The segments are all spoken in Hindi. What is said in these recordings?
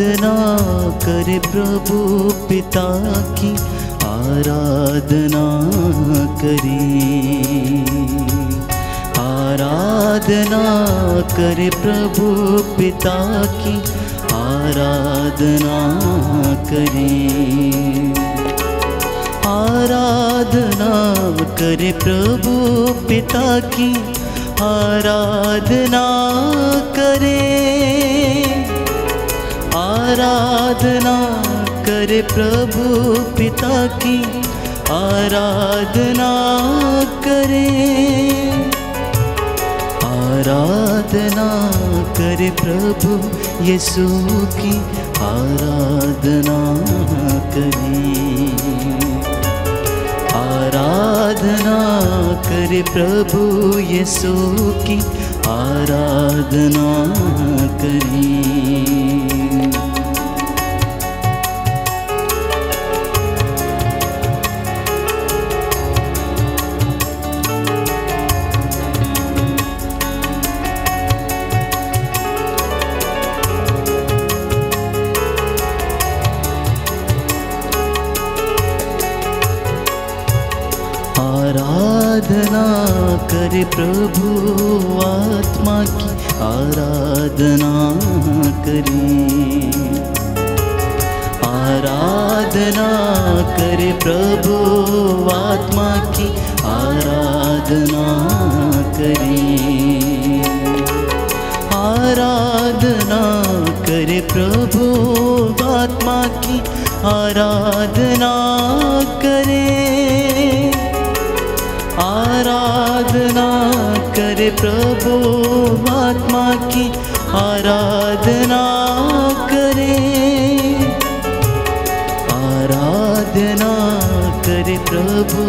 आराधना करे प्रभु पिता की, आराधना करें। आराधना करे प्रभु पिता की, आराधना करें। आराधना करे प्रभु पिता की, आराधना करें। आराधना करे प्रभु पिता की, आराधना करें। आराधना करे प्रभु यीशु की, आराधना करें। आराधना करे प्रभु यीशु की, आराधना करें। आराधना करे प्रभु आत्मा की, आराधना करें। आराधना करे प्रभु आत्मा की, आराधना करें। आराधना करे प्रभु आत्मा की, आराधना करें। आराधना करे प्रभु आत्मा की, आराधना करें। आराधना करे प्रभु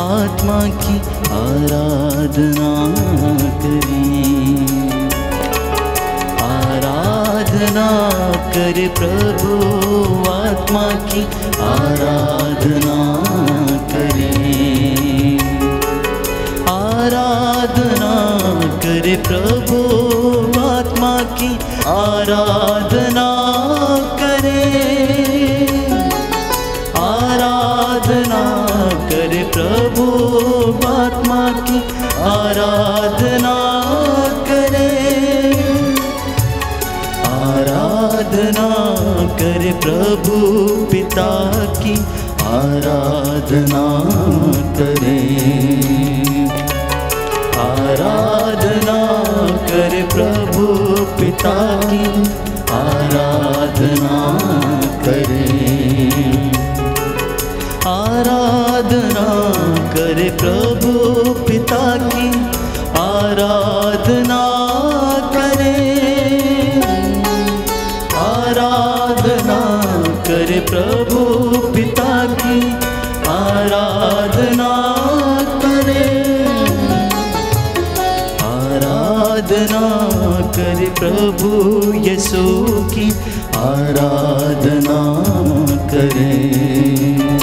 आत्मा की, आराधना करें। आराधना करे प्रभु आत्मा की, आराधना करें। आराधना करे प्रभु आत्मा की, आराधना करें। आराधना करे प्रभु आत्मा की, आराधना करें। आराधना करे प्रभु पिता की, आराधना करें। आराधना करे प्रभु पिता की, आराधना करें। आराधना करे प्रभु पिता की, आराधना करें। आराधना करे प्रभु पिता की, आराधना करें। आराधना करे प्रभु यीशु की, आराधना करें।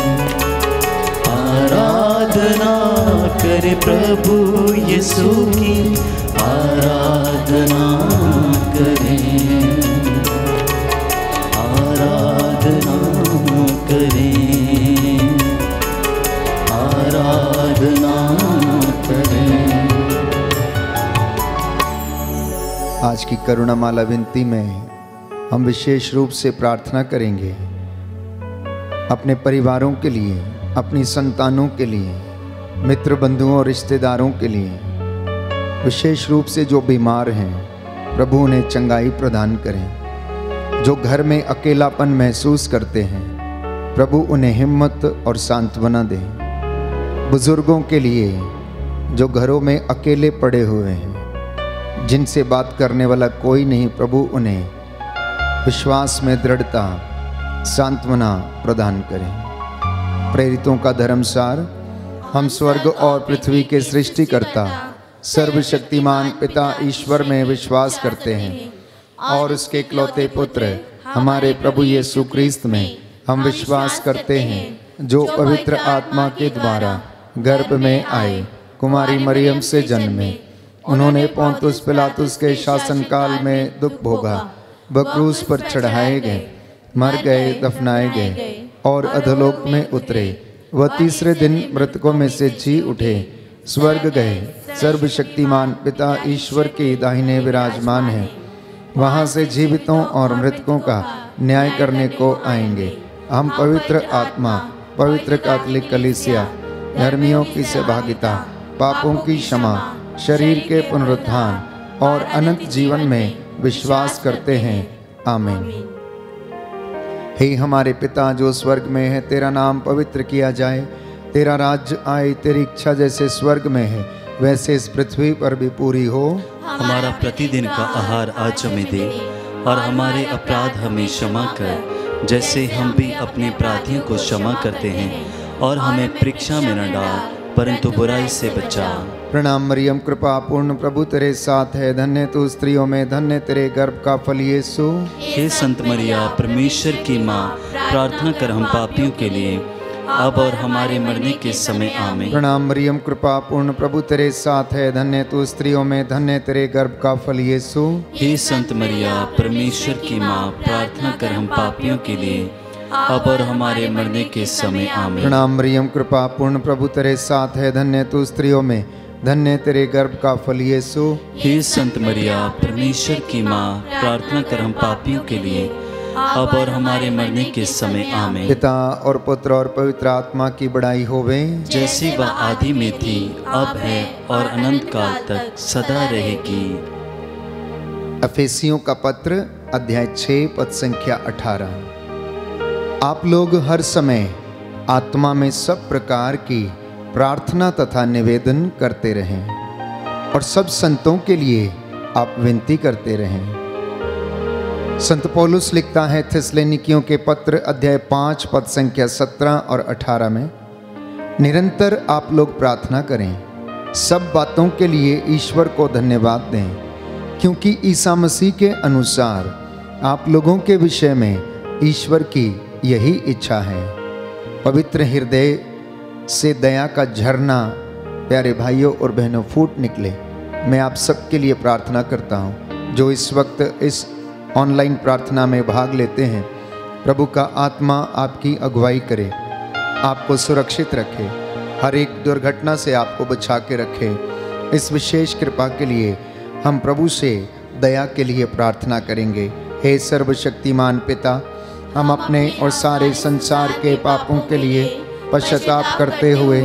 आराधना करे प्रभु यीशु की, आराधना करें। आराधना करें। आराधना करें। आज की करुणामाला विनती में हम विशेष रूप से प्रार्थना करेंगे अपने परिवारों के लिए, अपनी संतानों के लिए, मित्र बंधुओं और रिश्तेदारों के लिए। विशेष रूप से जो बीमार हैं, प्रभु उन्हें चंगाई प्रदान करें। जो घर में अकेलापन महसूस करते हैं, प्रभु उन्हें हिम्मत और सांत्वना दें। बुजुर्गों के लिए जो घरों में अकेले पड़े हुए हैं, जिनसे बात करने वाला कोई नहीं, प्रभु उन्हें विश्वास में दृढ़ता, सांत्वना प्रदान करें। प्रेरितों का धर्मसार, हम स्वर्ग और पृथ्वी के सृष्टिकर्ता सर्वशक्तिमान पिता ईश्वर में विश्वास करते हैं और उसके इकलौते पुत्र हमारे प्रभु यीशु क्रिस्त में हम विश्वास करते हैं, जो पवित्र आत्मा के द्वारा गर्भ में आए, कुमारी मरियम से जन्मे। उन्होंने पोंतुस पिलातुस के शासनकाल में दुख भोगा, वह क्रूस पर चढ़ाए गए, मर गए, दफनाए गए और अधोलोक में उतरे। वह तीसरे दिन मृतकों में से जी उठे, स्वर्ग गए, सर्वशक्तिमान पिता ईश्वर के दाहिने विराजमान है। वहाँ से जीवितों और मृतकों का न्याय करने को आएंगे। हम पवित्र आत्मा, पवित्र कैथोलिक कलीसिया, धर्मियों की सहभागिता, पापों की क्षमा, शरीर के पुनरुत्थान और अनंत जीवन में विश्वास करते हैं। आमीन। हे हमारे पिता जो स्वर्ग में है, तेरा नाम पवित्र किया जाए, तेरा राज्य आए, तेरी इच्छा जैसे स्वर्ग में है वैसे इस पृथ्वी पर भी पूरी हो। हमारा प्रतिदिन का आहार आज हमें दे, और हमारे अपराध हमें क्षमा कर जैसे हम भी अपने अपराधियों को क्षमा करते हैं, और हमें परीक्षा में न डाल परंतु बुराई से बचा। प्रणाम मरियम, कृपा पूर्ण, प्रभु तेरे साथ है, धन्य तू स्त्रियों में, धन्य तेरे गर्भ का फल यीशु। हे संत मरिया, परमेश्वर की माँ, प्रार्थना कर हम पापियों के लिए अब और हमारे मरने के समय। आमीन। प्रणाम मरियम, कृपा पूर्ण, प्रभु तेरे साथ है, धन्य तू स्त्रियों में, धन्य तेरे गर्भ का फल यीशु। हे संत मरिया, परमेश्वर की माँ, प्रार्थना कर हम पापियों के लिए अब और हमारे मरने के समय। आमीन। प्रणाम मरियम, कृपा पूर्ण, प्रभु तेरे साथ है, धन्य तू स्त्रियों में, धन्य तेरे गर्भ का फल यीशु। हे संत मरिया, परमेश्वर की माँ, प्रार्थना कर हम पापियों के लिए अब और हमारे मरने के समय। आमीन। पिता और पुत्र और पवित्र आत्मा की बड़ाई होवे, जैसी वह आदि में थी, अब है और अनंत काल तक सदा रहेगी। अफेसियों का पत्र अध्याय 6 पद संख्या 18। आप लोग हर समय आत्मा में सब प्रकार की प्रार्थना तथा निवेदन करते रहें और सब संतों के लिए आप विनती करते रहें। संत पौलुस लिखता है थिस्सलुनीकियों के पत्र अध्याय 5 पद संख्या 17 और 18 में, निरंतर आप लोग प्रार्थना करें, सब बातों के लिए ईश्वर को धन्यवाद दें, क्योंकि ईसा मसीह के अनुसार आप लोगों के विषय में ईश्वर की यही इच्छा है। पवित्र हृदय से दया का झरना प्यारे भाइयों और बहनों फूट निकले। मैं आप सबके लिए प्रार्थना करता हूँ जो इस वक्त इस ऑनलाइन प्रार्थना में भाग लेते हैं। प्रभु का आत्मा आपकी अगुवाई करे, आपको सुरक्षित रखे, हर एक दुर्घटना से आपको बचा के रखे। इस विशेष कृपा के लिए हम प्रभु से दया के लिए प्रार्थना करेंगे। हे सर्वशक्तिमान पिता, हम अपने और सारे संसार के पापों के लिए पश्चाताप करते हुए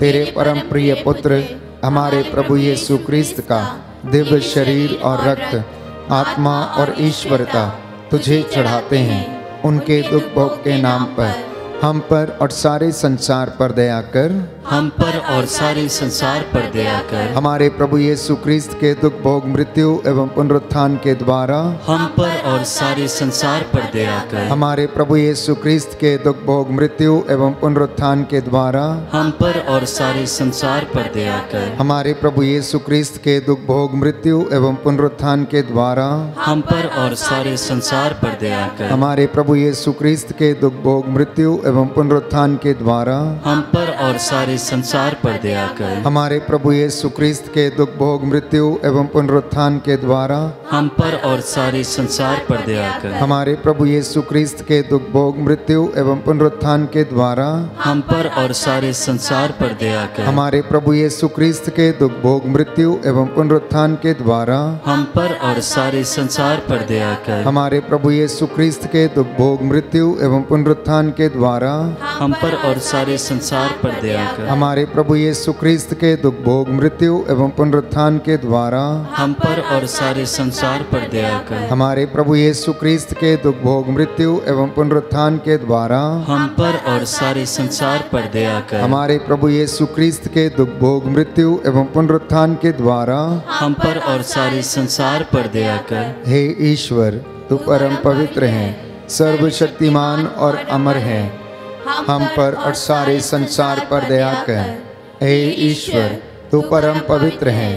तेरे परम प्रिय पुत्र हमारे प्रभु यीशु क्रिस्त का दिव्य शरीर और रक्त, आत्मा और ईश्वरता तुझे चढ़ाते हैं। उनके दुख भोग के नाम पर हम पर और सारे संसार पर दया कर। हम पर और सारे संसार पर दया कर। हमारे प्रभु यीशु क्रिस्त के दुख भोग मृत्यु एवं पुनरुत्थान के द्वारा हम पर और सारे संसार पर दया कर। हमारे प्रभु यीशु क्रिस्त के दुख भोग मृत्यु एवं पुनरुत्थान के द्वारा हम पर और सारे संसार पर दया कर। हमारे प्रभु यीशु क्रिस्त के दुख भोग मृत्यु एवं पुनरुत्थान के द्वारा हम पर और सारे संसार पर दया कर। हमारे प्रभु यीशु क्रिस्त के दुख भोग मृत्यु एवं पुनरुत्थान के द्वारा हम पर और सारे संसार पर दया कर। हमारे प्रभु यीशु क्रिस्त के दुख भोग मृत्यु एवं पुनरुत्थान के द्वारा हम पर और सारे संसार पर दया कर। हमारे प्रभु यीशु क्रिस्त के दुख भोग मृत्यु एवं पुनरुत्थान के द्वारा हम पर और सारे संसार पर दया कर। हमारे प्रभु यीशु क्रिस्त के दुख भोग मृत्यु एवं पुनरुत्थान के द्वारा हम पर और सारे संसार पर दया कर। हमारे प्रभु यीशु क्रिस्त के दुख भोग मृत्यु एवं पुनरुत्थान के द्वारा हम पर और सारे संसार पर दया कर। हमारे प्रभु यीशु क्रिस्त के दुख भोग मृत्यु एवं पुनरुत्थान के द्वारा हम पर और सारे संसार पर दया कर। हमारे प्रभु यीशु क्रिस्त के दुख भोग मृत्यु एवं पुनरुत्थान के द्वारा हम पर और सारे संसार पर दया कर। हमारे प्रभु यीशु क्रिस्त के दुख भोग मृत्यु एवं पुनरुत्थान के द्वारा हम पर और सारे संसार पर दया कर। हे ईश्वर, तू परम पवित्र है, सर्वशक्तिमान और अमर है, हम पर और सारे संसार पर दया कर। हे ईश्वर, तू परम पवित्र है,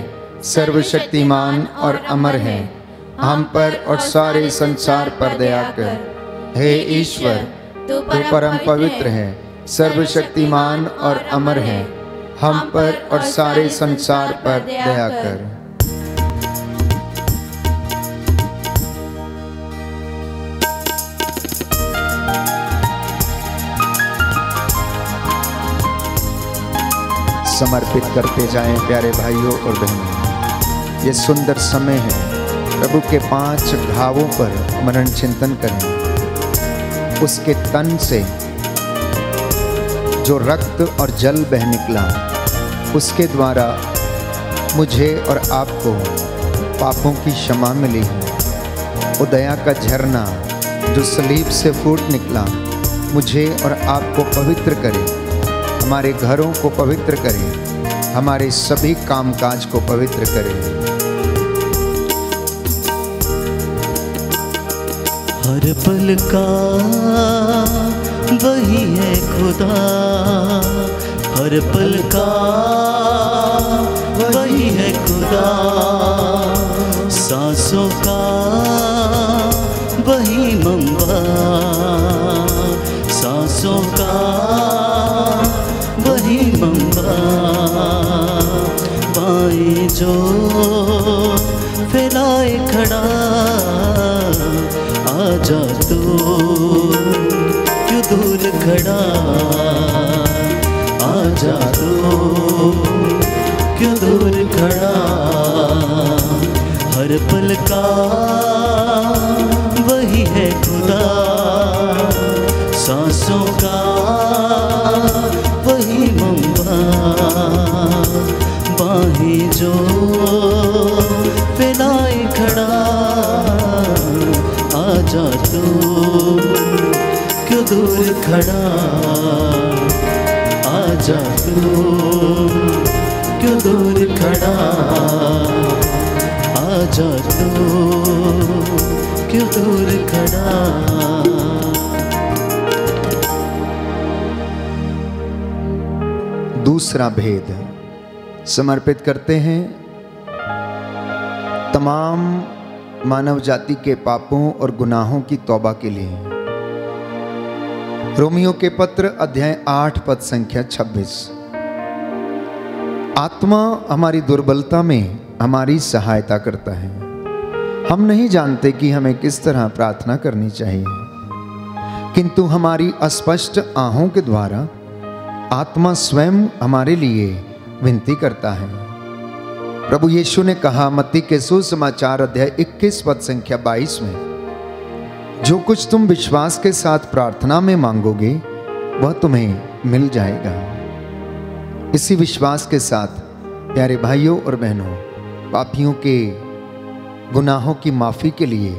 सर्वशक्तिमान और अमर है, हम पर और सारे संसार पर दया कर। हे ईश्वर, तू परम पवित्र है, सर्वशक्तिमान और अमर है, हम पर और सारे संसार पर दया कर। समर्पित करते जाएं प्यारे भाइयों और बहनों। ये सुंदर समय है, प्रभु के 5 घावों पर मनन चिंतन करें। उसके तन से जो रक्त और जल बह निकला, उसके द्वारा मुझे और आपको पापों की क्षमा मिली है। वो दया का झरना जो सलीब से फूट निकला, मुझे और आपको पवित्र करे, हमारे घरों को पवित्र करे, हमारे सभी कामकाज को पवित्र करे। हर पल का वही है खुदा, हर पल का वही है खुदा, सांसों का वही मंबा, सांसों का वही मंबा, बाएं जो फैलाए खड़ा, आजा तू क्यों दूर खड़ा, आजा तू क्यों दूर खड़ा। हर पल का वही है खुदा, सांसों का वही मंबा, बाहें जो फैलाए खड़ा, आजा तू क्यों दूर खड़ा, आजा तू क्यों दूर खड़ा, आजा तू क्यों दूर खड़ा। दूसरा भेद समर्पित करते हैं तमाम मानव जाति के पापों और गुनाहों की तौबा के लिए। रोमियो के पत्र अध्याय 8 पद संख्या 26। आत्मा हमारी दुर्बलता में हमारी सहायता करता है। हम नहीं जानते कि हमें किस तरह प्रार्थना करनी चाहिए, किंतु हमारी अस्पष्ट आहों के द्वारा आत्मा स्वयं हमारे लिए विनती करता है। प्रभु यीशु ने कहा मत्ती के सुसमाचार अध्याय 21 पद संख्या 22 में, जो कुछ तुम विश्वास के साथ प्रार्थना में मांगोगे वह तुम्हें मिल जाएगा। इसी विश्वास के साथ प्यारे भाइयों और बहनों, पापियों के गुनाहों की माफ़ी के लिए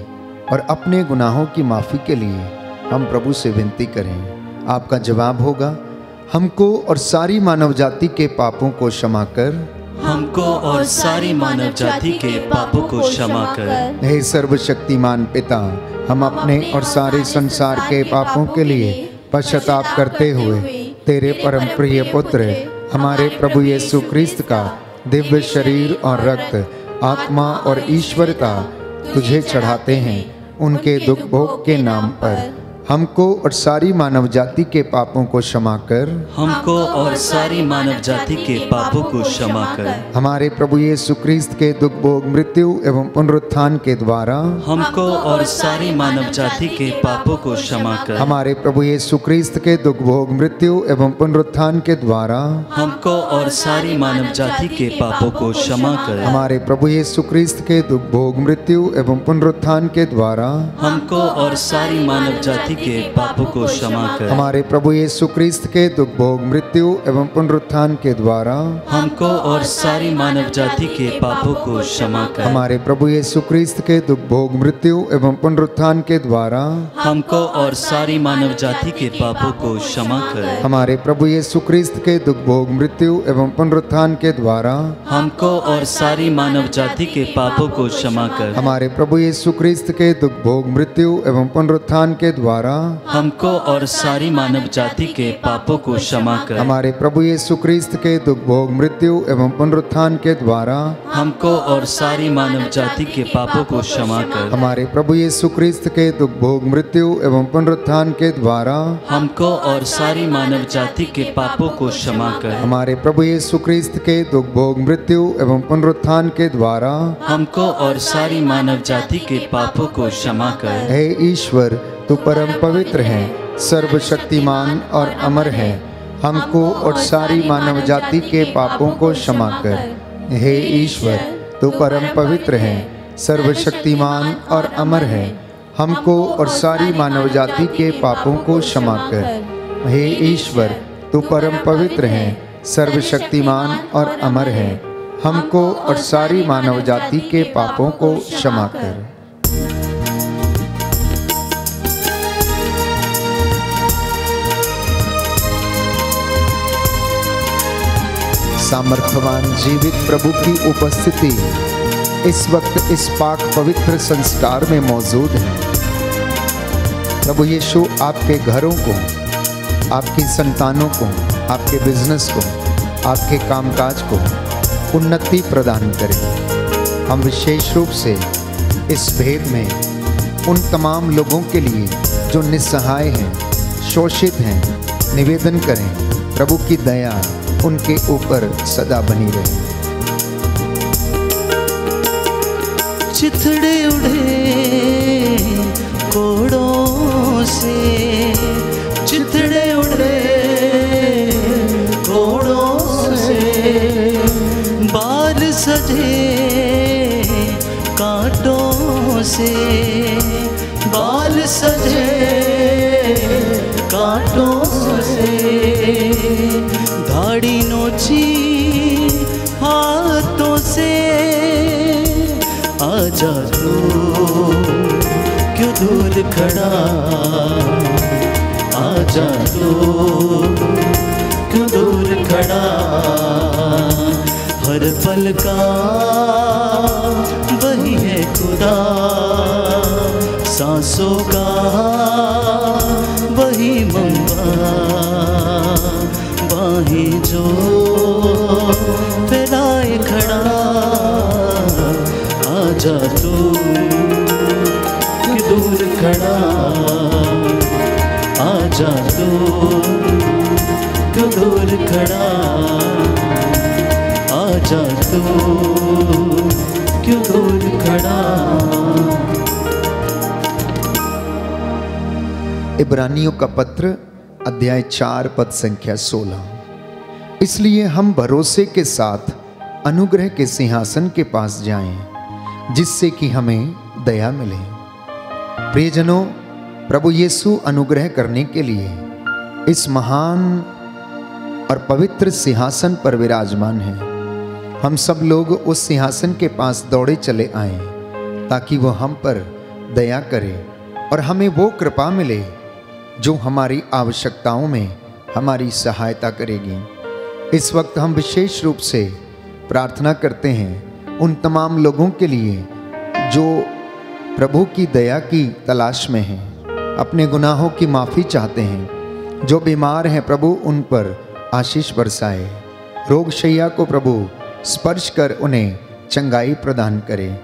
और अपने गुनाहों की माफ़ी के लिए हम प्रभु से विनती करें। आपका जवाब होगा, हमको और सारी मानव जाति के पापों को क्षमा कर, हमको और सारी मानव जाति के पापों को क्षमा कर। हे सर्वशक्तिमान पिता, हम अपने और सारे संसार के पापों के लिए पश्चाताप करते हुए तेरे परम प्रिय पुत्र हमारे प्रभु यीशु क्रिस्त का दिव्य शरीर और रक्त, आत्मा और ईश्वरता तुझे चढ़ाते हैं। उनके दुख भोग के नाम पर हमको और सारी मानव जाति के पापों को क्षमा कर, हमको और सारी मानव जाति के पापों को क्षमा कर। हमारे प्रभु यीशु क्रिस्त के दुख भोग मृत्यु एवं पुनरुत्थान के द्वारा हमको और सारी मानव जाति के पापों को क्षमा कर। हमारे प्रभु यीशु क्रिस्त के दुख भोग मृत्यु एवं पुनरुत्थान के द्वारा हमको और सारी मानव जाति के पापों को क्षमा कर। हमारे प्रभु यीशु क्रिस्त के दुख भोग मृत्यु एवं पुनरुत्थान के द्वारा हमको और सारी मानव जाति के पापों को क्षमा कर। हमारे प्रभु यीशु क्रिस्त के दुख भोग मृत्यु एवं पुनरुत्थान के द्वारा हमको और सारी मानव जाति के पापों को क्षमा कर। हमारे प्रभु यीशु क्रिस्त के दुख भोग मृत्यु एवं पुनरुत्थान के द्वारा हमको और सारी मानव जाति के पापों को क्षमा कर। हमारे प्रभु यीशु क्रिस्त के दुख भोग मृत्यु एवं पुनरुत्थान के द्वारा हमको और सारी मानव जाति के पापों को क्षमा कर। हमारे प्रभु यीशु क्रिस्त के दुख भोग मृत्यु एवं पुनरुत्थान के द्वारा हमको और सारी मानव जाति के पापों को क्षमा कर। हमारे प्रभु यीशु क्रिस्त के दुख भोग मृत्यु एवं पुनरुत्थान के द्वारा हमको और सारी मानव जाति के पापों को क्षमा कर। हमारे प्रभु यीशु क्रिस्त के दुख भोग मृत्यु एवं पुनरुत्थान के द्वारा हमको और सारी मानव जाति के पापों को क्षमा कर। हमारे प्रभु यीशु क्रिस्त के दुख भोग मृत्यु एवं पुनरुत्थान के द्वारा हमको और सारी मानव जाति के पापों को क्षमा कर। हे ईश्वर, तू परम पवित्र है, सर्वशक्तिमान और अमर है। हमको और सारी मानव जाति के पापों को क्षमा कर। हे ईश्वर, तू परम पवित्र है, सर्वशक्तिमान और अमर है, हमको और सारी मानव जाति के पापों को क्षमा कर। हे ईश्वर, तू परम पवित्र है, सर्वशक्तिमान और अमर है, हमको और सारी मानव जाति के पापों को क्षमा कर। सामर्थ्यवान जीवित प्रभु की उपस्थिति इस वक्त इस पाक पवित्र संस्कार में मौजूद है। प्रभु यीशु आपके घरों को, आपकी संतानों को, आपके बिजनेस को, आपके कामकाज को उन्नति प्रदान करें। हम विशेष रूप से इस भेद में उन तमाम लोगों के लिए जो निस्सहाय हैं, शोषित हैं, निवेदन करें प्रभु की दया उनके ऊपर सदा बनी रहे। चिथड़े उड़े कोड़ों से, चिथड़े उड़े कोड़ों से, बाल सजे कांटों से, बाल सजे कांटों से, दाढ़ी नोची हाथों से, आजा तू क्यों दूर खड़ा, आजा तू क्यों दूर खड़ा, हर पल का वही है खुदा, सांसों का वही मंबा, बाहें जो फैलाए खड़ा, आजा तू कि दूर खड़ा, आजा तू कि दूर खड़ा, आजा तू क्यों दूर खड़ा। इब्रानियों का पत्र अध्याय 4 पद संख्या 16। इसलिए हम भरोसे के साथ अनुग्रह के सिंहासन के पास जाएं, जिससे कि हमें दया मिले। प्रियजनों, प्रभु यीशु अनुग्रह करने के लिए इस महान और पवित्र सिंहासन पर विराजमान है। हम सब लोग उस सिंहासन के पास दौड़े चले आए ताकि वो हम पर दया करे और हमें वो कृपा मिले जो हमारी आवश्यकताओं में हमारी सहायता करेगी। इस वक्त हम विशेष रूप से प्रार्थना करते हैं उन तमाम लोगों के लिए जो प्रभु की दया की तलाश में हैं, अपने गुनाहों की माफ़ी चाहते हैं, जो बीमार हैं प्रभु उन पर आशीष बरसाए, रोगशैया को प्रभु स्पर्श कर उन्हें चंगाई प्रदान करे।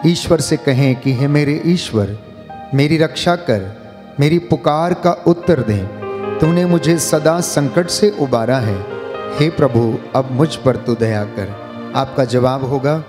ईश्वर से कहें कि हे मेरे ईश्वर, मेरी रक्षा कर, मेरी पुकार का उत्तर दे, तूने मुझे सदा संकट से उबारा है, हे प्रभु अब मुझ पर तू दया कर। आपका जवाब होगा,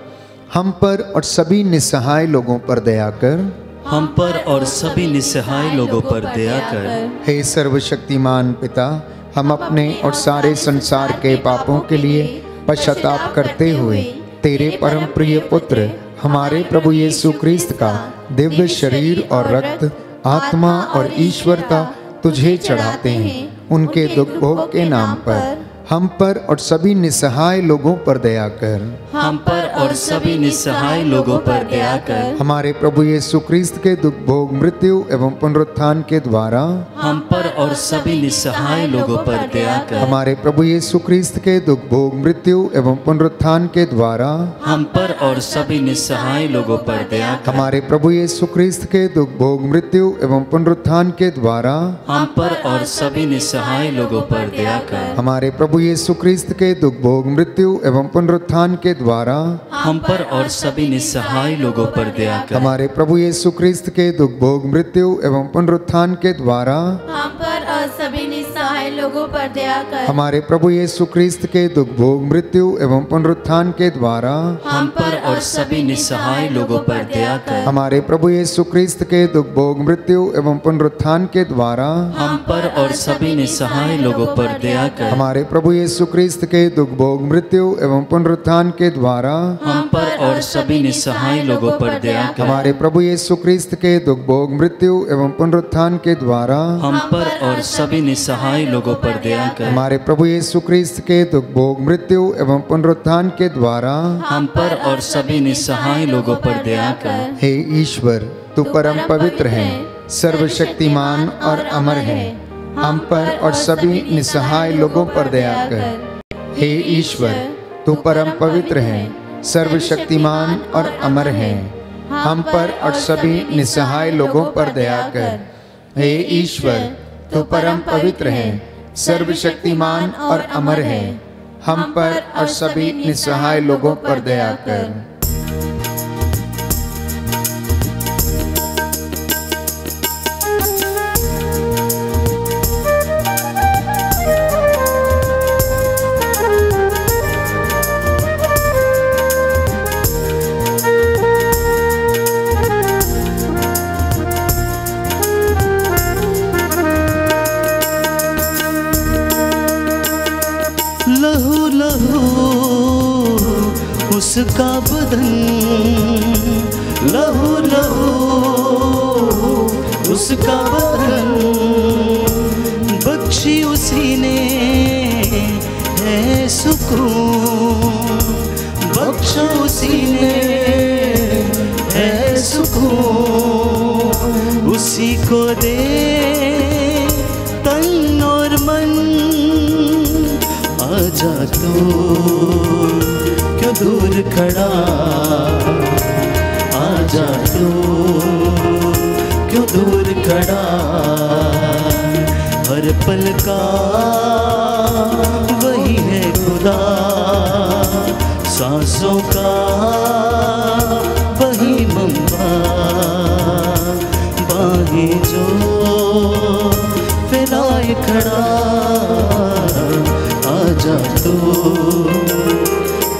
हम पर और सभी निस्सहाय लोगों पर दया कर, हम पर और सभी निस्सहाय लोगों पर दया कर। हे सर्वशक्तिमान पिता, हम अपने और सारे संसार के पापों के लिए पश्चाताप करते हुए तेरे परम प्रिय पुत्र हमारे प्रभु यीशु क्रिस्त का दिव्य शरीर और रक्त, आत्मा और ईश्वरता तुझे चढ़ाते हैं। उनके दुख भोग के नाम पर हम पर और सभी निस्सहाय लोगों पर दया कर, हम पर और सभी निस्सहाय लोगों पर दया कर। हमारे प्रभु यीशु क्रिस्त के दुख भोग, मृत्यु एवं पुनरुत्थान के द्वारा हम पर और सभी निस्सहाय लोगों पर दया कर। हमारे प्रभु यीशु क्रिस्त के दुख भोग, मृत्यु एवं पुनरुत्थान के द्वारा हम पर और सभी निस्सहाय लोगों पर दया कर। हमारे प्रभु यीशु क्रिस्त के दुख भोग, मृत्यु एवं पुनरुत्थान के द्वारा हम पर और सभी निस्सहाय लोगों पर दया कर। हमारे प्रभु यीशु क्रिस्त के दुख भोग, मृत्यु एवं पुनरुत्थान के द्वारा हम पर और सभी निस्सहाय लोगों पर दया कर। हमारे प्रभु यीशु क्रिस्त के दुख भोग, मृत्यु एवं पुनरुत्थान के द्वारा हम पर और सभी निस्सहाय लोगों पर दया कर। हमारे प्रभु यीशु क्रिस्त के दुख भोग मृत्यु एवं पुनरुत्थान के द्वारा हम पर और सभी निस्सहाय लोगों पर दया कर। हमारे प्रभु यीशु क्रिस्त के दुख भोग मृत्यु एवं पुनरुत्थान के द्वारा हम पर और सभी निस्सहाय लोगों पर दया कर। हमारे प्रभु यीशु क्रिस्त के दुख भोग मृत्यु एवं पुनरुत्थान के द्वारा हम पर और सभी निस्सहाय लोगों पर दया कर। हमारे प्रभु यीशु क्रिस्त के दुख भोग मृत्यु एवं पुनरुत्थान के द्वारा हम पर और सभी निस्सहाय लोगों पर दया कर। हमारे प्रभु यीशु क्रिस्त के दुख भोग मृत्यु एवं पुनरुत्थान के द्वारा हम पर और सभी निस्सहाय लोगों पर दया कर। हे ईश्वर, तू परम पवित्र है, सर्वशक्तिमान और अमर है। हम पर और सभी निस्सहाय लोगों पर दया कर। हे ईश्वर, तू परम पवित्र है, सर्वशक्तिमान और अमर है। हम पर और सभी निस्सहाय लोगों पर दया कर। हे ईश्वर, तू परम पवित्र है, सर्वशक्तिमान और अमर है। हम पर और सभी निस्सहाय लोगों पर दया कर। लहू लहू उसका बदन, लहू लहू उसका बदन, बख्शी उसी ने है सुकून, बख्शा उसी ने है सुकून। उसी को दे तन और मन, आजा तू क्यों दूर खड़ा, आजा तू क्यों दूर खड़ा। हर पल का वही है खुदा, सांसों का वही मंबा, बाहें जो फैलाए खड़ा। आजा तू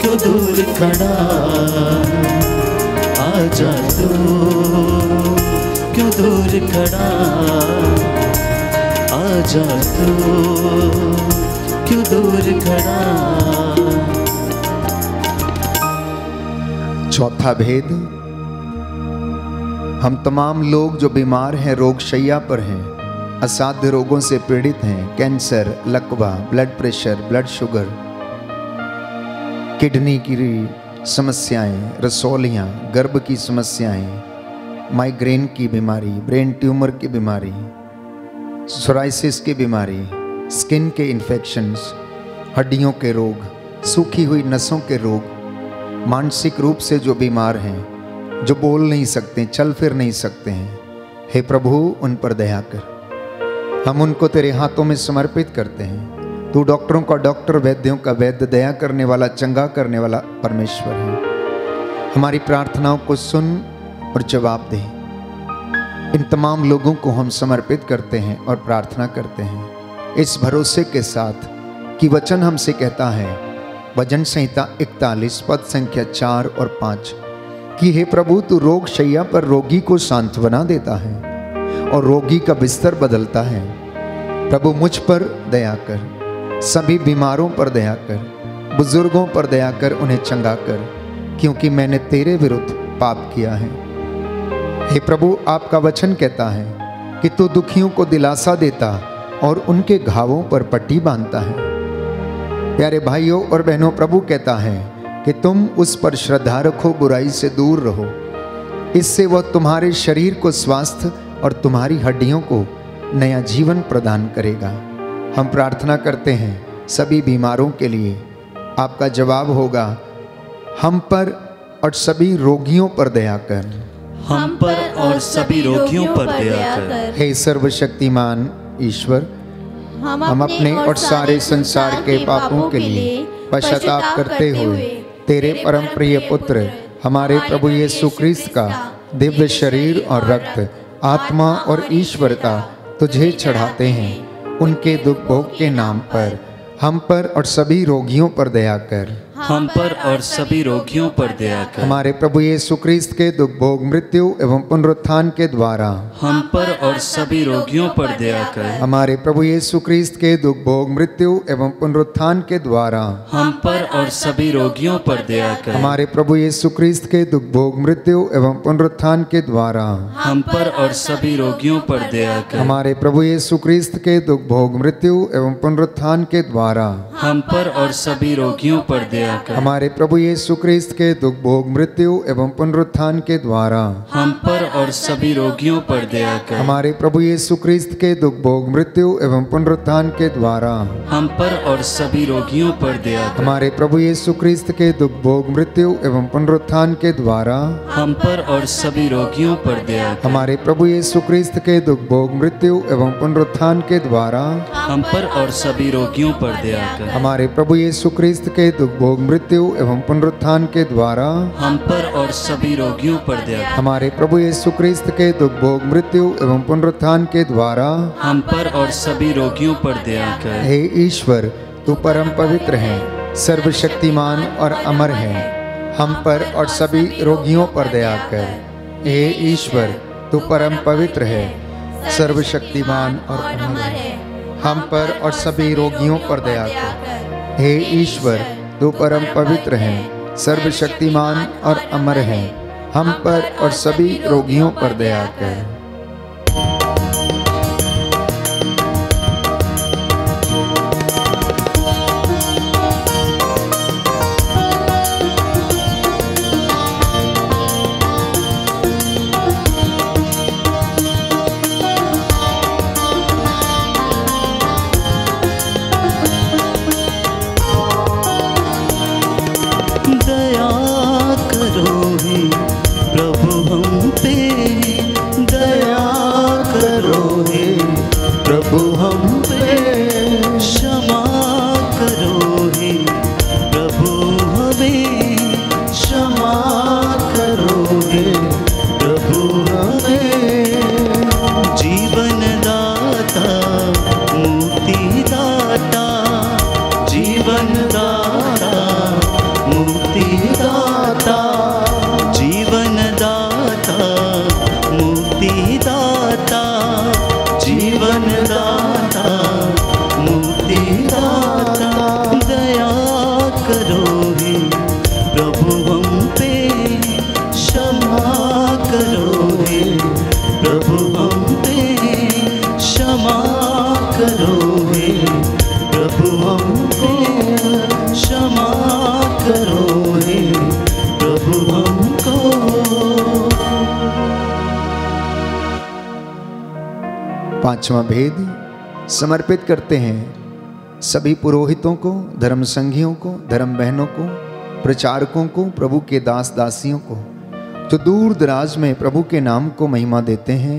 क्यों दूर खड़ा, आजा तू क्यों दूर खड़ा, आजा तू क्यों दूर खड़ा। चौथा भेद, हम तमाम लोग जो बीमार हैं, रोग शैया पर हैं, असाध्य रोगों से पीड़ित हैं, कैंसर, लकवा, blood pressure, blood sugar, kidney की समस्याएं, रसौलियां, गर्भ की समस्याएं, माइग्रेन की बीमारी, ब्रेन ट्यूमर की बीमारी, सोराइसिस की बीमारी, स्किन के इन्फेक्शंस, हड्डियों के रोग, सूखी हुई नसों के रोग, मानसिक रूप से जो बीमार हैं, जो बोल नहीं सकते, चल फिर नहीं सकते हैं, हे प्रभु उन पर दया कर। हम उनको तेरे हाथों में समर्पित करते हैं। तू डॉक्टरों का डॉक्टर, वैद्यों का वैद्य, दया करने वाला, चंगा करने वाला परमेश्वर है। हमारी प्रार्थनाओं को सुन और जवाब दे। इन तमाम लोगों को हम समर्पित करते हैं और प्रार्थना करते हैं इस भरोसे के साथ कि वचन हमसे कहता है, भजन संहिता 41 पद संख्या 4 और 5, कि हे प्रभु तू रोग शैया पर रोगी को सांत्वना देता है और रोगी का बिस्तर बदलता है। प्रभु मुझ पर दया कर, सभी बीमारों पर दया कर, बुजुर्गों पर दया कर, उन्हें चंगा कर, क्योंकि मैंने तेरे विरुद्ध पाप किया है। हे प्रभु, आपका वचन कहता है कि तू दुखियों को दिलासा देता और उनके घावों पर पट्टी बांधता है। प्यारे भाइयों और बहनों, प्रभु कहता है कि तुम उस पर श्रद्धा रखो, बुराई से दूर रहो, इससे वह तुम्हारे शरीर को स्वास्थ्य और तुम्हारी हड्डियों को नया जीवन प्रदान करेगा। हम प्रार्थना करते हैं सभी बीमारों के लिए, आपका जवाब होगा, हम पर और सभी रोगियों पर दया कर, हम पर और सभी रोगियों पर दया कर। हे सर्वशक्तिमान ईश्वर, हम अपने और सारे संसार के पापों के लिए पश्चाताप करते हुए तेरे परम प्रिय पुत्र हमारे प्रभु यीशु क्रिस्त का दिव्य शरीर और रक्त, आत्मा और ईश्वरता तुझे चढ़ाते हैं उनके दुख भोग के नाम पर हम पर और सभी रोगियों पर दया कर। हम पर और सभी रोगियों पर दया कर। हमारे प्रभु यीशु क्रिस्त के दुख भोग मृत्यु एवं पुनरुत्थान के द्वारा हम पर और सभी रोगियों पर दया कर। हमारे प्रभु यीशु क्रिस्त के दुख भोग मृत्यु एवं पुनरुत्थान के द्वारा हम पर और सभी रोगियों पर दया कर। हमारे प्रभु यीशु क्रिस्त के दुख भोग मृत्यु एवं पुनरुत्थान के द्वारा हम पर और सभी रोगियों पर दया कर। हमारे प्रभु यीशु क्रिस्त के दुख भोग मृत्यु एवं पुनरुत्थान के द्वारा हम पर और सभी रोगियों पर दया कर। हमारे प्रभु यीशु क्रिस्त के दुख भोग मृत्यु एवं पुनरुत्थान के द्वारा हम पर और सभी रोगियों पर दया कर। हमारे प्रभु यीशु क्रिस्त के दुख भोग मृत्यु एवं पुनरुत्थान के द्वारा हम पर और सभी रोगियों पर दया कर। हमारे प्रभु यीशु क्रिस्त के दुख भोग मृत्यु एवं पुनरुत्थान के द्वारा हम पर और सभी रोगियों पर दया कर। हमारे प्रभु यीशु क्रिस्त के दुख भोग मृत्यु एवं पुनरुत्थान के द्वारा हम पर और सभी रोगियों पर दया कर। हमारे प्रभु यीशु क्रिस्त के दुख भोग मृत्यु एवं पुनरुत्थान के द्वारा हम पर और सभी रोगियों पर दया कर। हमारे प्रभु यीशु क्रिस्त के दुख भोग मृत्यु एवं पुनरुत्थान के द्वारा हम पर और सभी रोगियों पर दया कर। हे ईश्वर, तू परम पवित्र है, सर्वशक्तिमान और अमर है, हम पर और सभी रोगियों पर दया कर। हे ईश्वर, तू परम पवित्र है, सर्वशक्तिमान और अमर है, हम पर और सभी रोगियों पर दया कर। हे ईश्वर, तू परम पवित्र है, सर्वशक्तिमान और अमर है, हम पर और सभी रोगियों पर दया कर। पांचवा भेद समर्पित करते हैं सभी पुरोहितों को, धर्म संघियों को, धर्म बहनों को, प्रचारकों को, प्रभु के दास दासियों को जो दूर दराज में प्रभु के नाम को महिमा देते हैं,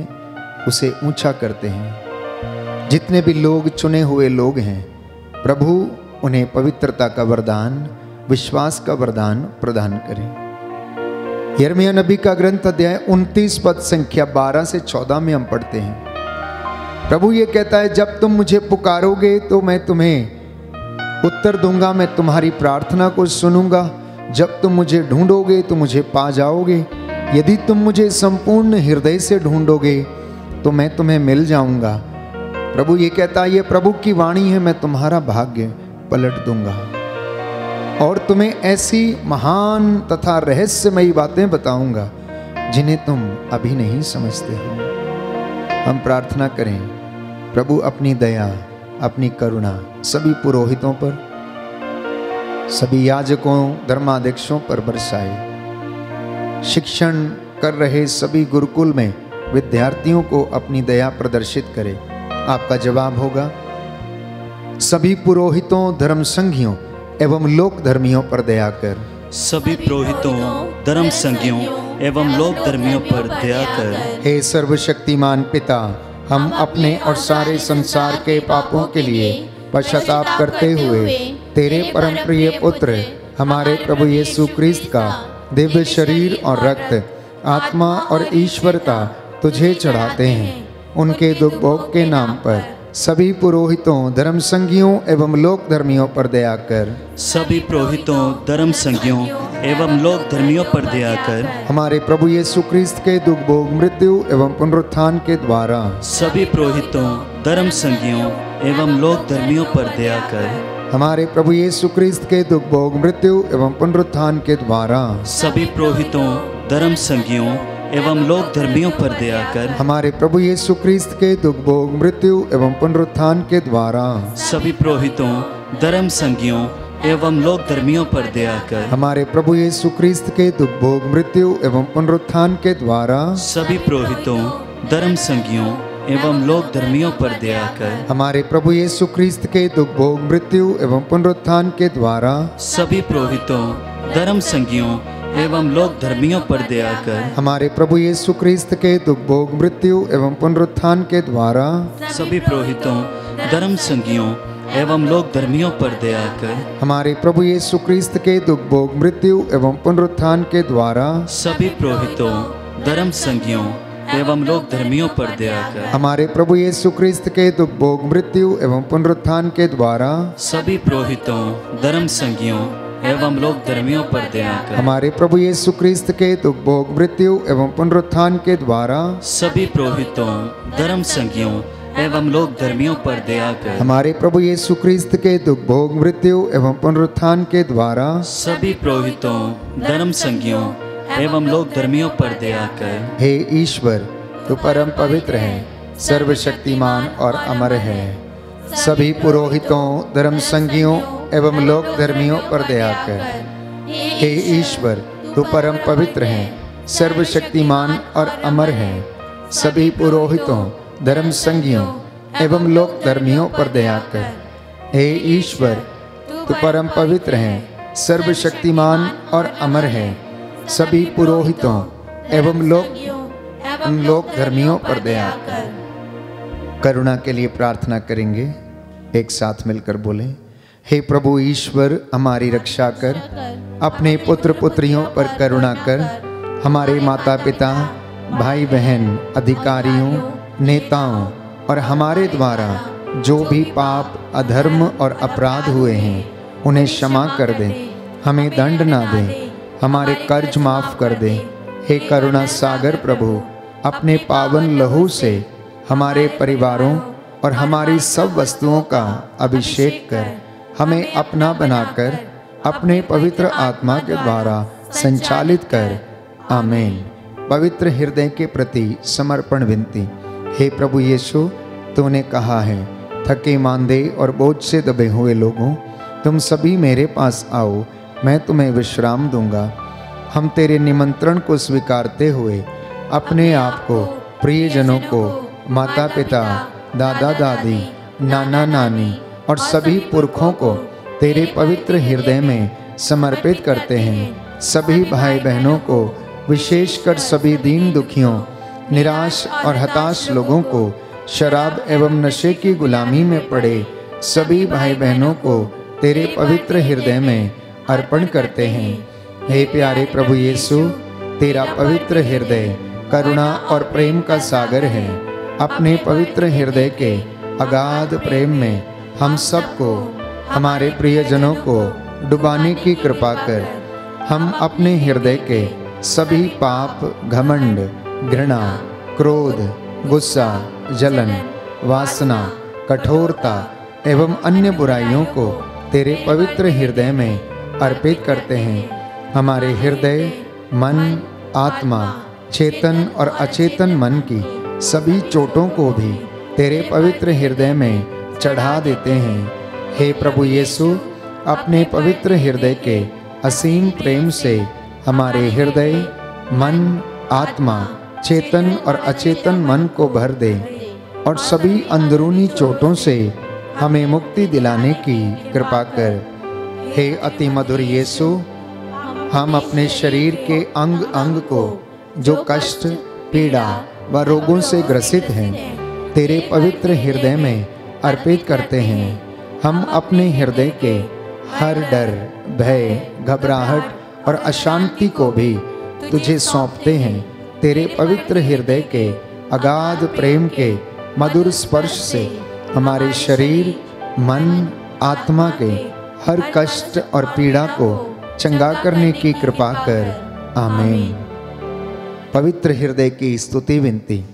उसे ऊंचा करते हैं। जितने भी लोग चुने हुए लोग हैं, प्रभु उन्हें पवित्रता का वरदान, विश्वास का वरदान प्रदान करें। यिर्मयाह नबी का ग्रंथ अध्याय 29 पद संख्या 12 से 14 में हम पढ़ते हैं। प्रभु ये कहता है, जब तुम मुझे पुकारोगे तो मैं तुम्हें उत्तर दूंगा, मैं तुम्हारी प्रार्थना को सुनूंगा। जब तुम मुझे ढूंढोगे तो मुझे पा जाओगे। यदि तुम मुझे संपूर्ण हृदय से ढूंढोगे तो मैं तुम्हें मिल जाऊंगा। प्रभु ये कहता है, ये प्रभु की वाणी है, मैं तुम्हारा भाग्य पलट दूंगा और तुम्हें ऐसी महान तथा रहस्यमयी बातें बताऊंगा जिन्हें तुम अभी नहीं समझते हो। हम प्रार्थना करें, प्रभु अपनी दया, अपनी करुणा सभी पुरोहितों पर, सभी याजकों, धर्माध्यक्षों पर बरसाए। शिक्षण कर रहे सभी गुरुकुल में विद्यार्थियों को अपनी दया प्रदर्शित करे। आपका जवाब होगा, सभी पुरोहितों, धर्म संघियों एवं लोक धर्मियों पर दया कर। सभी पुरोहितों, धर्म संघियों एवं लोक धर्मियों पर दया कर। हे सर्वशक्तिमान पिता, हम अपने और सारे संसार के पापों के लिए पश्चाताप करते हुए तेरे परम प्रिय पुत्र हमारे प्रभु यीशु क्रिस्त का दिव्य शरीर और रक्त, आत्मा और ईश्वरता तुझे चढ़ाते हैं। उनके दुख भोग के नाम पर सभी पुरोहितों, धर्म संगियों एवं लोक धर्मियों पर दया कर। सभी पुरोहितों, धर्म संगियों एवं लोक धर्मियों पर दया कर। हमारे प्रभु यीशु क्रिस्त के दुख भोग, मृत्यु एवं पुनरुत्थान के द्वारा सभी पुरोहितों, धर्म संगियों एवं लोक धर्मियों पर दया कर। हमारे प्रभु यीशु क्रिस्त के दुख भोग, मृत्यु एवं पुनरुत्थान के द्वारा सभी पुरोहितों, धर्म संगियों एवं लोक धर्मियों पर दया कर। हमारे प्रभु यीशु क्रिस्त के दुख भोग, मृत्यु एवं पुनरुत्थान के द्वारा सभी पुरोहितों, धर्म संगियों एवं लोक धर्मियों पर दया कर। हमारे प्रभु यीशु क्रिस्त के दुख भोग, मृत्यु एवं पुनरुत्थान के द्वारा सभी पुरोहितों, धर्म संगियों एवं लोक धर्मियों पर दया कर। हमारे प्रभु यीशु क्रिस्त के दुख भोग, मृत्यु एवं पुनरुत्थान के द्वारा सभी पुरोहितों, धर्म संगियों एवं लोक धर्मियों पर दया कर। हमारे प्रभु यीशु क्रिस्त के दुख भोग, मृत्यु एवं पुनरुत्थान के द्वारा सभी पुरोहितों, धर्म संगियों एवं लोक धर्मियों पर दया कर। हमारे प्रभु यीशु क्रिस्त के दुख भोग, मृत्यु एवं पुनरुत्थान के द्वारा सभी पुरोहितों, धर्म संगियों एवं लोक धर्मियों पर दया कर। हमारे प्रभु यीशु क्रिस्त के दुख भोग, मृत्यु एवं पुनरुत्थान के द्वारा सभी पुरोहितों, धर्म संगियों एवं लोक धर्मियों पर दया कर। हमारे प्रभु यीशु क्रिस्त के दुख भोग, मृत्यु एवं पुनरुत्थान के द्वारा सभी पुरोहितों, धर्म संगियों एवं लोक धर्मियों पर दया कर। हमारे प्रभु यीशु क्रिस्त के दुख भोग, मृत्यु एवं पुनरुत्थान के द्वारा सभी पुरोहितों, धर्म संगियों एवं लोक धर्मियों पर दया कर। हे ईश्वर, तू परम पवित्र है, सर्वशक्तिमान और अमर है। सभी पुरोहितों, धर्म संगियों एवं लोक धर्मियों पर दया कर। हे ईश्वर, तू परम पवित्र है, सर्वशक्तिमान और अमर है। सभी पुरोहितों, धर्म संगियों एवं लोक धर्मियों पर दया कर। हे ईश्वर, तू परम पवित्र है, सर्वशक्तिमान और अमर है। सभी पुरोहितों एवं लोक धर्मियों पर दया कर। करुणा के लिए प्रार्थना करेंगे, एक साथ मिलकर बोलें। हे प्रभु ईश्वर, हमारी रक्षा कर, अपने पुत्र पुत्रियों पर करुणा कर। हमारे माता पिता, भाई बहन, अधिकारियों, नेताओं और हमारे द्वारा जो भी पाप, अधर्म और अपराध हुए हैं उन्हें क्षमा कर दे, हमें दंड ना दे, हमारे कर्ज माफ कर दे। हे करुणा सागर प्रभु, अपने पावन लहू से हमारे परिवारों और हमारी सब वस्तुओं का अभिषेक कर, हमें अपना बनाकर अपने पवित्र आत्मा के द्वारा संचालित कर। आमीन। पवित्र हृदय के प्रति समर्पण विनती। हे प्रभु यीशु, तूने कहा है, थके मांदे और बोझ से दबे हुए लोगों, तुम सभी मेरे पास आओ, मैं तुम्हें विश्राम दूंगा। हम तेरे निमंत्रण को स्वीकारते हुए अपने आप को, प्रियजनों को, माता पिता, दादा दादी, नाना नानी और सभी पुरखों को तेरे पवित्र हृदय में समर्पित करते हैं। सभी भाई बहनों को, विशेषकर सभी दीन दुखियों, निराश और हताश लोगों को, शराब एवं नशे की गुलामी में पड़े सभी भाई बहनों को तेरे पवित्र हृदय में अर्पण करते हैं। हे प्यारे प्रभु यीशु, तेरा पवित्र हृदय करुणा और प्रेम का सागर है। अपने पवित्र हृदय के अगाध प्रेम में हम सबको, हमारे प्रियजनों को डुबाने की कृपा कर। हम अपने हृदय के सभी पाप, घमंड, घृणा, क्रोध, गुस्सा, जलन, वासना, कठोरता एवं अन्य बुराइयों को तेरे पवित्र हृदय में अर्पित करते हैं। हमारे हृदय, मन, आत्मा, चेतन और अचेतन मन की सभी चोटों को भी तेरे पवित्र हृदय में चढ़ा देते हैं। हे प्रभु यीशु, अपने पवित्र हृदय के असीम प्रेम से हमारे हृदय, मन, आत्मा, चेतन और अचेतन मन को भर दे और सभी अंदरूनी चोटों से हमें मुक्ति दिलाने की कृपा कर। हे अति मधुर यीशु, हम अपने शरीर के अंग अंग को जो कष्ट, पीड़ा व रोगों से ग्रसित हैं, तेरे पवित्र हृदय में अर्पित करते हैं। हम अपने हृदय के हर डर, भय, घबराहट और अशांति को भी तुझे सौंपते हैं। तेरे पवित्र हृदय के अगाध प्रेम के मधुर स्पर्श से हमारे शरीर, मन, आत्मा के हर कष्ट और पीड़ा को चंगा करने की कृपा कर। आमीन। पवित्र हृदय की स्तुति विनती।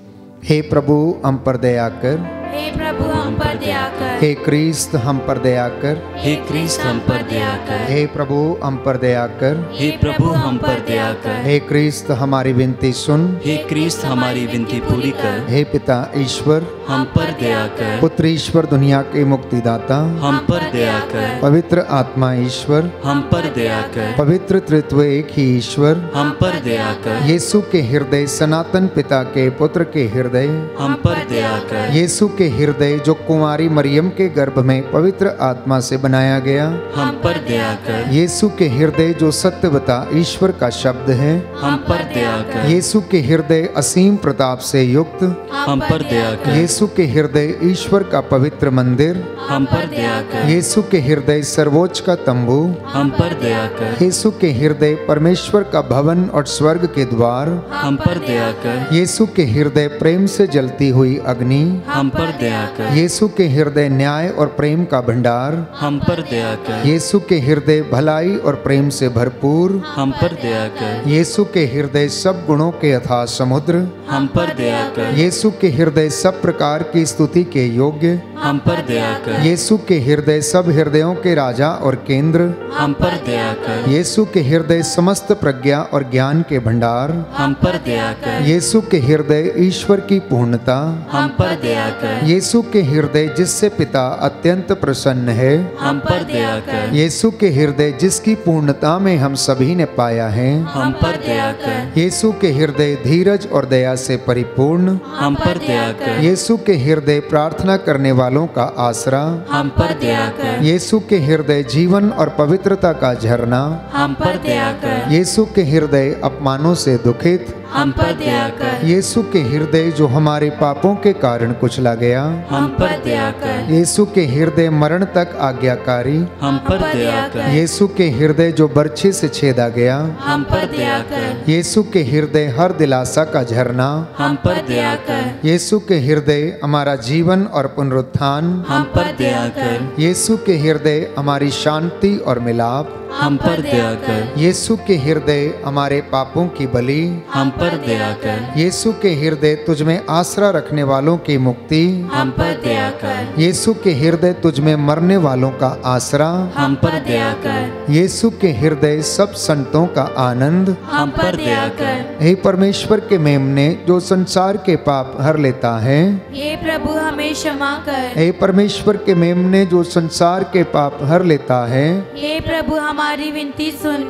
हे प्रभु हम पर दया कर, हे प्रभु हम पर दया कर, हे क्रिस्त हम पर दया कर, हे क्रिस्त हम पर दया कर, हे प्रभु हम पर दया कर, हे प्रभु हम पर दया कर, हे क्रिस्त हमारी विनती सुन, हे क्रिस्त हमारी विनती पूरी कर, हे पिता ईश्वर हम पर दया कर, पुत्र ईश्वर दुनिया के मुक्तिदाता, हम पर दया कर, पवित्र आत्मा ईश्वर, हम पर दया कर, पवित्र त्रित्व एक ही ईश्वर, हम पर दया कर, यीशु के हृदय, सनातन पिता के पुत्र के हृदय, हम पर दया कर, यीशु के हृदय जो कुंवारी मरियम के गर्भ में पवित्र आत्मा से बनाया गया, हम पर दया कर, यीशु के हृदय जो सत्यवता ईश्वर का शब्द है, हम पर दया कर, यीशु के हृदय असीम प्रताप से युक्त, हम पर दया कर, यीशु के हृदय ईश्वर का पवित्र मंदिर, हम पर दया कर, यीशु के हृदय सर्वोच्च का तंबू, हम पर दया कर, यीशु के हृदय परमेश्वर का भवन और स्वर्ग के द्वार, हम पर दया कर, यीशु के हृदय प्रेम से जलती हुई अग्नि, हम पर दया कर, यीशु के हृदय न्याय और प्रेम का भंडार, हम पर दया कर, यीशु के हृदय भलाई और प्रेम से भरपूर, हम पर दया कर, यीशु के हृदय सब गुणों के अथाह समुद्र, हम पर दया कर, यीशु के हृदय सब प्रकार की स्तुति के योग्य, हम पर दया कर, यीशु के हृदय सब हृदयों के राजा और केंद्र, हम पर दया कर, यीशु के हृदय समस्त प्रज्ञा और ज्ञान के भंडार, हम पर दया कर, यीशु के हृदय ईश्वर की पूर्णता, हम पर दया कर, यीशु के हृदय जिससे पिता अत्यंत प्रसन्न है, हम पर दया कर, यीशु के हृदय जिसकी पूर्णता में हम सभी ने पाया है, हम पर दया कर, यीशु के हृदय धीरज और दया से परिपूर्ण, हम पर दया कर, यीशु के हृदय प्रार्थना करने वालों का आसरा, हम पर दया कर, यीशु के हृदय जीवन और पवित्रता का झरना, हम पर दया कर, यीशु के हृदय अपमानों से दुखित, हम पर दया कर, यीशु के हृदय जो हमारे पापों के कारण कुचला गया, हम पर दया कर, यीशु के हृदय मरण तक आज्ञाकारी, हम पर दया कर, यीशु के हृदय जो बर्छी से छेदा गया, हम पर दया कर, यीशु के हृदय हर दिलासा का झरना, हम पर दया कर, यीशु के हृदय हमारा जीवन और पुनरुत्थान, हम पर दया कर, यीशु के हृदय हमारी शांति और मिलाप, हम पर दया कर, यीशु के हृदय हमारे पापों की बलि, हम पर दया कर, यीशु के हृदय तुझ में आसरा रखने वालों की मुक्ति, हम पर दया कर, यीशु के हृदय तुझ में मरने वालों का आसरा, हम पर दया कर, यीशु के हृदय सब संतों का आनंद, हम पर दया कर, हे परमेश्वर के मेमने जो संसार के पाप हर लेता है, हे प्रभु हमें क्षमा कर, हे परमेश्वर के मेमने जो संसार के पाप हर लेता है, हे प्रभु हमारी विनती सुन,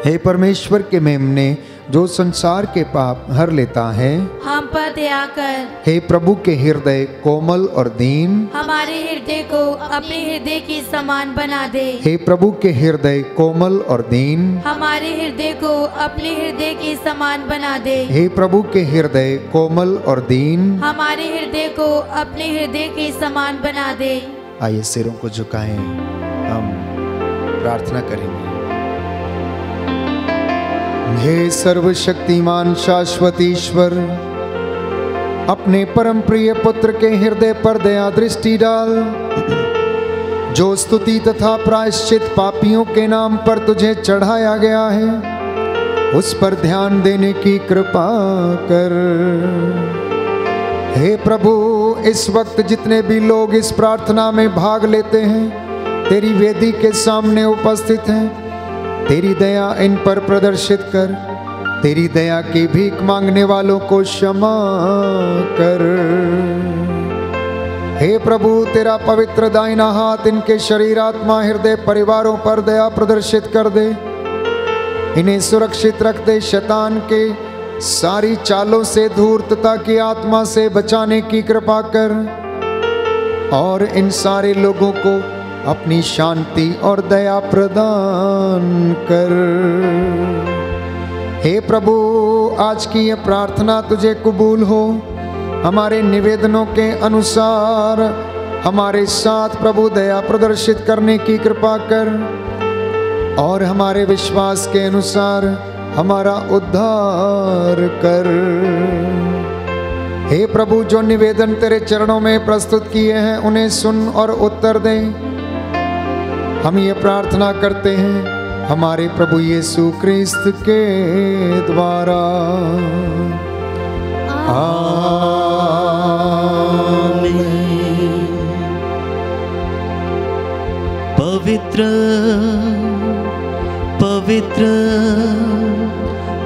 हे परमेश्वर के मेमने जो संसार के पाप हर लेता है, हम पर दया कर, हे प्रभु के हृदय कोमल और दीन, हमारे हृदय को अपने हृदय के समान बना दे, हे प्रभु के हृदय कोमल और दीन, हमारे हृदय को अपने हृदय के समान बना दे, हे प्रभु के हृदय कोमल और दीन। हमारे हृदय को अपने हृदय के समान बना दे। आइए सिरों को झुकाएं, हम प्रार्थना करेंगे। हे सर्वशक्तिमान शाश्वत ईश्वर, अपने परम प्रिय पुत्र के हृदय पर दया दृष्टि डाल, जो स्तुति तथा प्रायश्चित पापियों के नाम पर तुझे चढ़ाया गया है, उस पर ध्यान देने की कृपा कर। हे प्रभु, इस वक्त जितने भी लोग इस प्रार्थना में भाग लेते हैं, तेरी वेदी के सामने उपस्थित हैं, तेरी दया इन पर प्रदर्शित कर। तेरी दया की भीख मांगने वालों को क्षमा कर। हे प्रभु, तेरा पवित्र दाहिना हाथ इनके शरीर, आत्मा, हृदय, परिवारों पर दया प्रदर्शित कर दे। इन्हें सुरक्षित रख दे, शैतान के सारी चालों से, धूर्तता की आत्मा से बचाने की कृपा कर, और इन सारे लोगों को अपनी शांति और दया प्रदान कर। हे प्रभु, आज की यह प्रार्थना तुझे कबूल हो। हमारे निवेदनों के अनुसार हमारे साथ प्रभु दया प्रदर्शित करने की कृपा कर, और हमारे विश्वास के अनुसार हमारा उद्धार कर। हे प्रभु, जो निवेदन तेरे चरणों में प्रस्तुत किए हैं उन्हें सुन और उत्तर दें। हम ये प्रार्थना करते हैं हमारे प्रभु यीशु क्रिस्त के द्वारा। आमीन। पवित्र पवित्र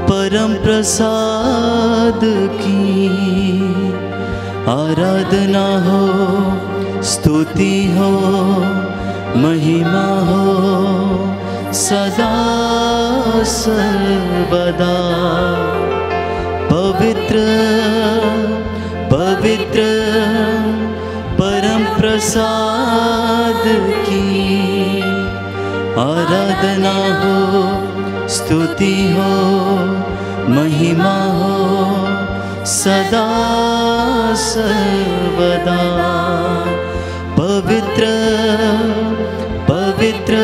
परम प्रसाद की आराधना हो, स्तुति हो, महिमा हो सदा सर्वदा। पवित्र पवित्र परम प्रसाद की आराधना हो, स्तुति हो, महिमा हो सदा सर्वदा। पवित्र पवित्र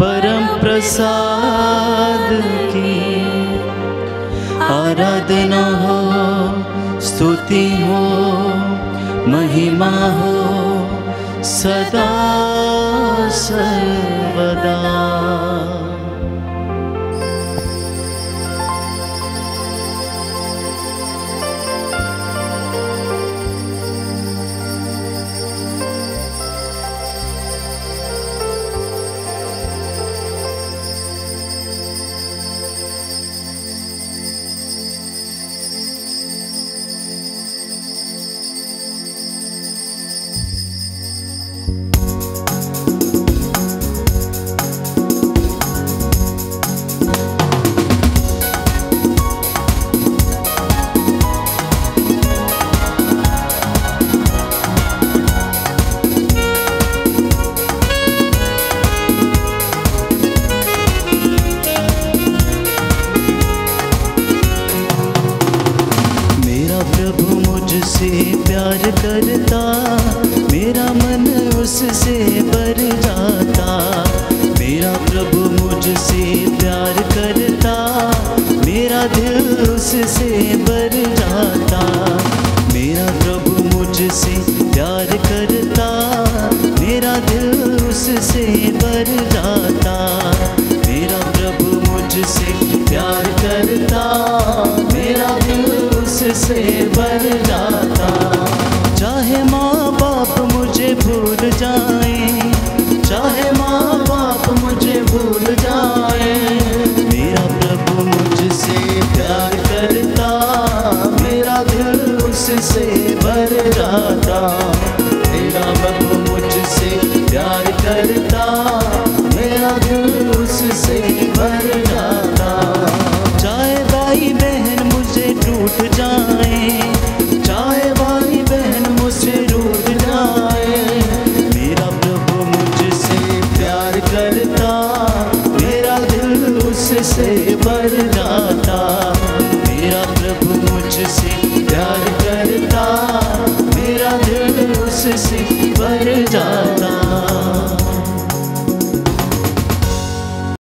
परम प्रसाद की आराधना हो, स्तुति हो, महिमा हो सदा सर्वदा। प्यार करता, मेरा मन उससे भर जाता। मेरा प्रभु मुझसे प्यार करता, मेरा दिल उससे भर जाता। मेरा प्रभु मुझसे प्यार करता, मेरा दिल उससे भर जाता। मेरा प्रभु मुझसे प्यार करता, मेरा दिल उससे भर जाता। चाहे माँ बाप मुझे भूल जाए, चाहे माँ बाप मुझे भूल जाए, मेरा प्रभु मुझसे प्यार करता, मेरा दिल उससे भर जाता। मेरा प्रभु मुझसे प्यार करता, मेरा दिल उससे भर जाता। चाहे भाई बहन मुझे टूट जाए, चाहे भाई बहन मुझसे रूठ जाए, मेरा प्रभु मुझसे प्यार करता, मेरा दिल उससे भर जाता। मेरा प्रभु मुझसे प्यार करता, मेरा दिल उससे भर जाता।